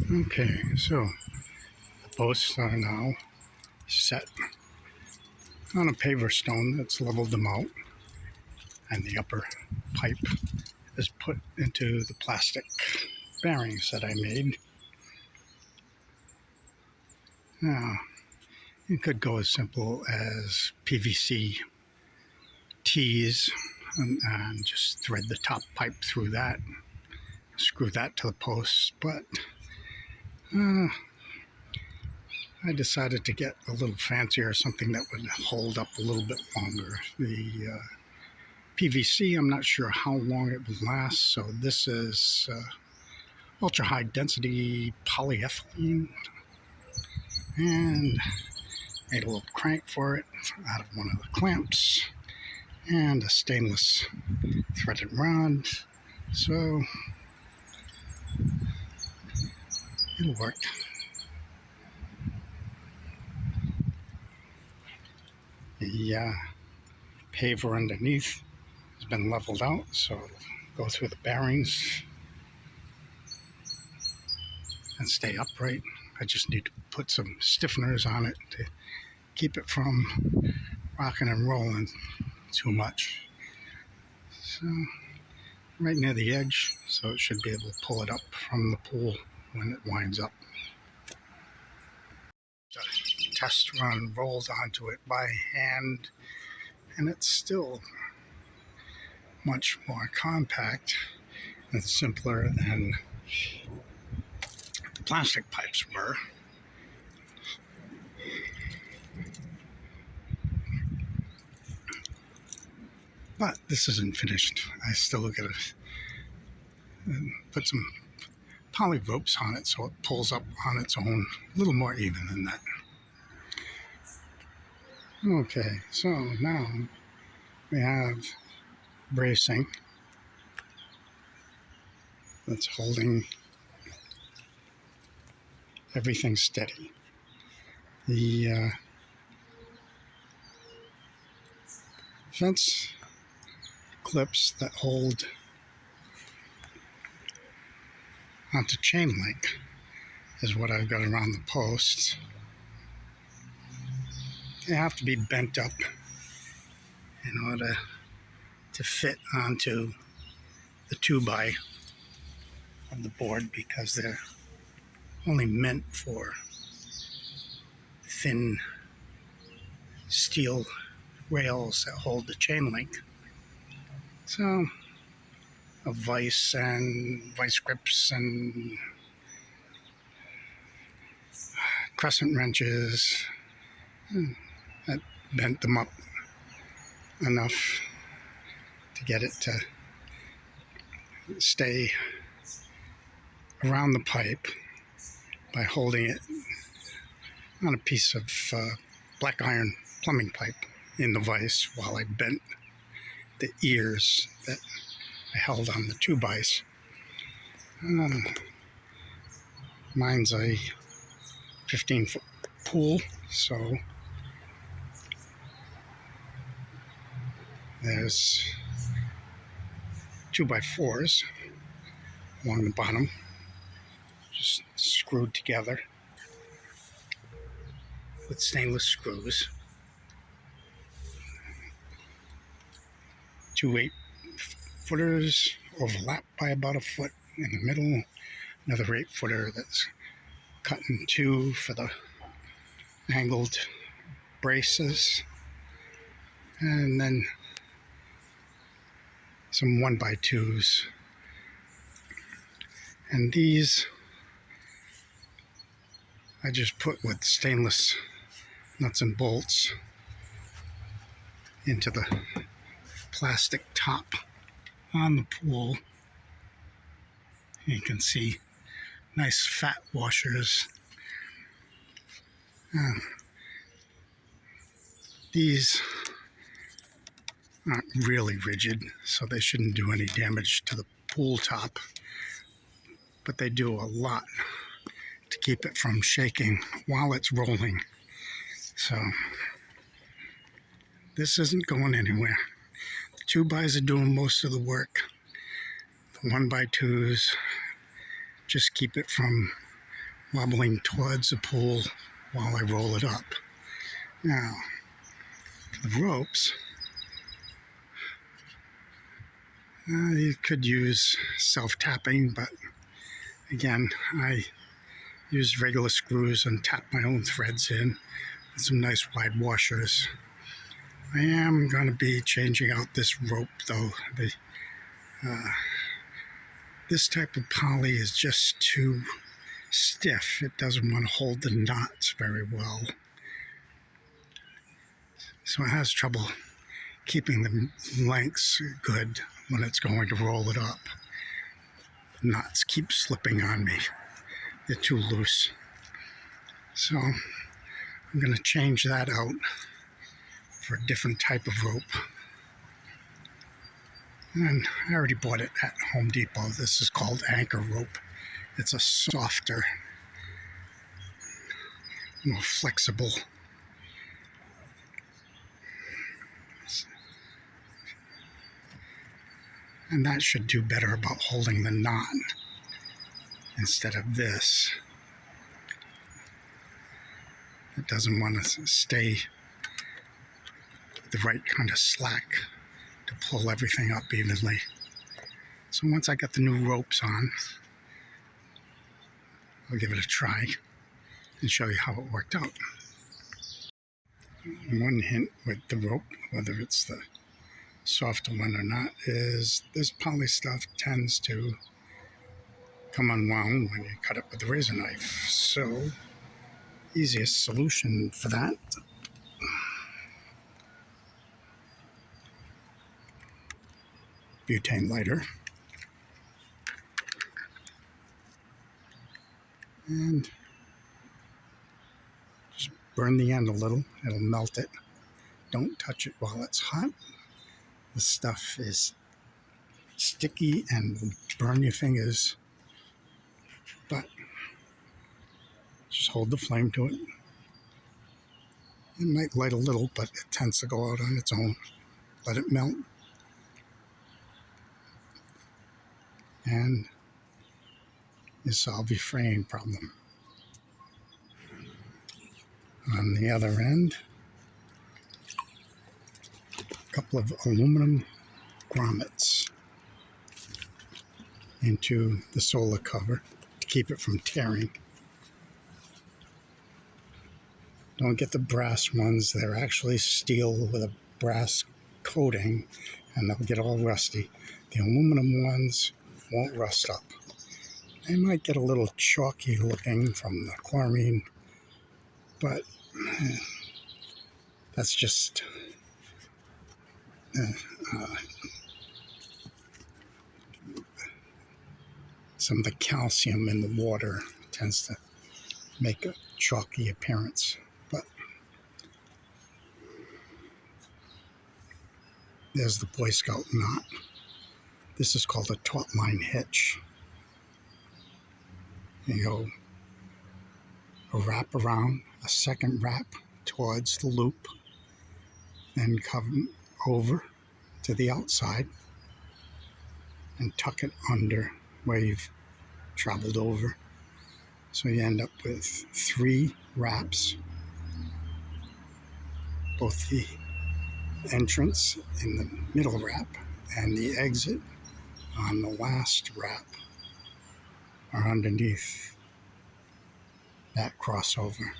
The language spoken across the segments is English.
Okay, so the posts are now set on a paver stone that's leveled them out, and the upper pipe is put into the plastic bearings that I made. Now, you could go as simple as PVC tees and just thread the top pipe through that, screw that to the posts, but I decided to get a little fancier, something that would hold up a little bit longer. The PVC, I'm not sure how long it will last, so this is ultra high density polyethylene, and made a little crank for it out of one of the clamps, and a stainless threaded rod, so it'll work. The paver underneath has been leveled out, so it'll go through the bearings and stay upright. I just need to put some stiffeners on it to keep it from rocking and rolling too much. So right near the edge, so it should be able to pull it up from the pool when it winds up. The test run rolled onto it by hand, and it's still much more compact and simpler than the plastic pipes were. But this isn't finished. I still gotta put some poly ropes on it so it pulls up on its own, a little more even than that. Okay, so now we have bracing that's holding everything steady. The fence clips that hold onto chain link is what I've got around the posts. They have to be bent up in order to fit onto the 2x of the board, because they're only meant for thin steel rails that hold the chain link. So a vise and vice grips and crescent wrenches that bent them up enough to get it to stay around the pipe by holding it on a piece of black iron plumbing pipe in the vise while I bent the ears that I held on the 2x. Mine's a 15-foot pool, so there's 2x4s along the bottom, just screwed together with stainless screws. 2 8-footers overlap by about a foot in the middle, another 8-footer that's cut in two for the angled braces, and then some 1x2s. And these I just put with stainless nuts and bolts into the plastic top on the pool. You can see nice fat washers. These aren't really rigid, so they shouldn't do any damage to the pool top, but they do a lot to keep it from shaking while it's rolling. So this isn't going anywhere. The 2x's are doing most of the work. The 1x2s just keep it from wobbling towards the pool while I roll it up. Now, for the ropes, you could use self-tapping, but again, I use regular screws and tap my own threads in with some nice wide washers. I am going to be changing out this rope though. This type of poly is just too stiff. It doesn't want to hold the knots very well. So it has trouble keeping the lengths good when it's going to roll it up. The knots keep slipping on me. They're too loose. So I'm going to change that out for a different type of rope. And I already bought it at Home Depot. This is called anchor rope. It's a softer, more flexible. And that should do better about holding the knot instead of this. It doesn't want to stay the right kind of slack to pull everything up evenly. So once I got the new ropes on, I'll give it a try and show you how it worked out. One hint with the rope, whether it's the softer one or not, is this poly stuff tends to come unwound when you cut it with a razor knife. So, easiest solution for that, butane lighter, and just burn the end a little. It'll melt it. Don't touch it while it's hot. The stuff is sticky and will burn your fingers, but just hold the flame to it. It might light a little, but it tends to go out on its own. Let it melt. And you solve your fraying problem. On the other end, a couple of aluminum grommets into the solar cover to keep it from tearing. Don't get the brass ones. They're actually steel with a brass coating, and they'll get all rusty. The aluminum ones won't rust up. They might get a little chalky looking from the chlorine, but that's just some of the calcium in the water tends to make a chalky appearance. But there's the Boy Scout knot. This is called a taut line hitch. You go a wrap around, a second wrap towards the loop, then come over to the outside and tuck it under where you've traveled over. So you end up with 3 wraps, both the entrance in the middle wrap and the exit on the last wrap are underneath that crossover.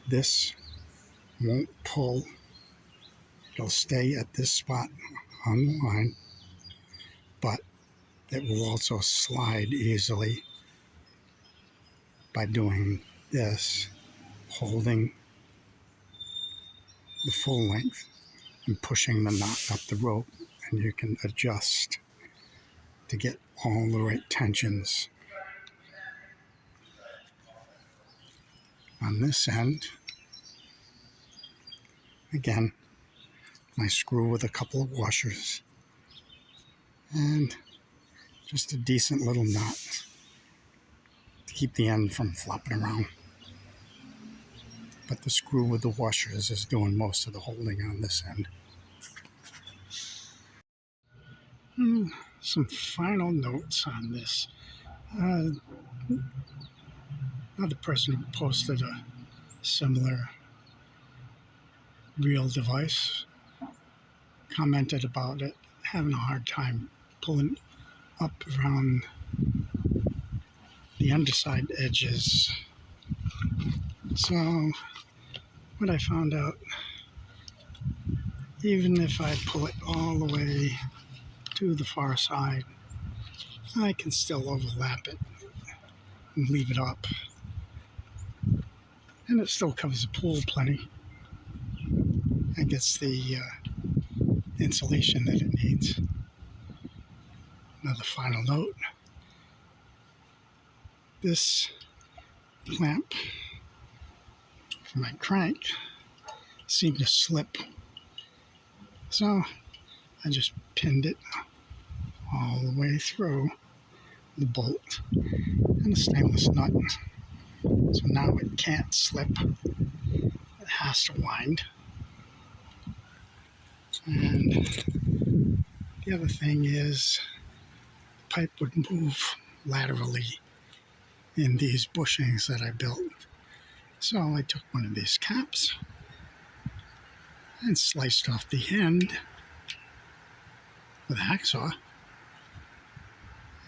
This won't pull. It'll stay at this spot on the line, but it will also slide easily by doing this, holding the full length and pushing the knot up the rope, and you can adjust to get all the right tensions. On this end, again, I screw with a couple of washers and just a decent little knot to keep the end from flopping around. But the screw with the washers is doing most of the holding on this end. Some final notes on this. Not another person who posted a similar reel device commented about it having a hard time pulling up around the underside edges. So what I found out, even if I pull it all the way to the far side, I can still overlap it and leave it up. And it still covers the pool plenty and gets the insulation that it needs. Another final note, this clamp for my crank seemed to slip, so I just pinned it all the way through the bolt and a stainless nut, so now it can't slip, it has to wind. And the other thing is the pipe would move laterally in these bushings that I built. So I took one of these caps and sliced off the end with a hacksaw.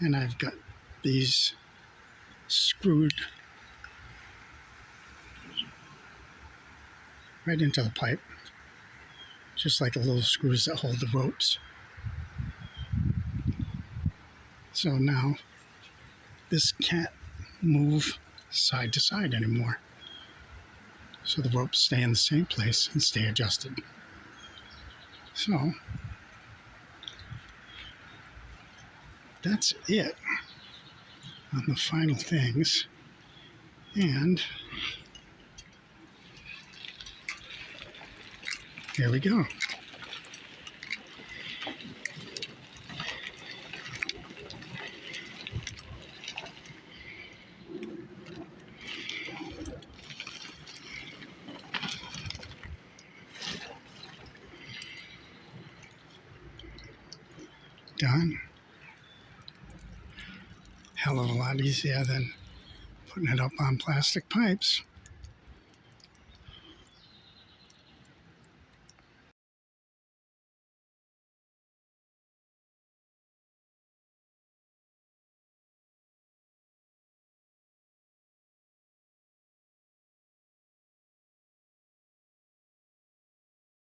And I've got these screwed right into the pipe, just like the little screws that hold the ropes. So now this can't move side to side anymore. So the ropes stay in the same place and stay adjusted. So that's it on the final things. And here we go. Done. Hell of a lot easier than putting it up on plastic pipes.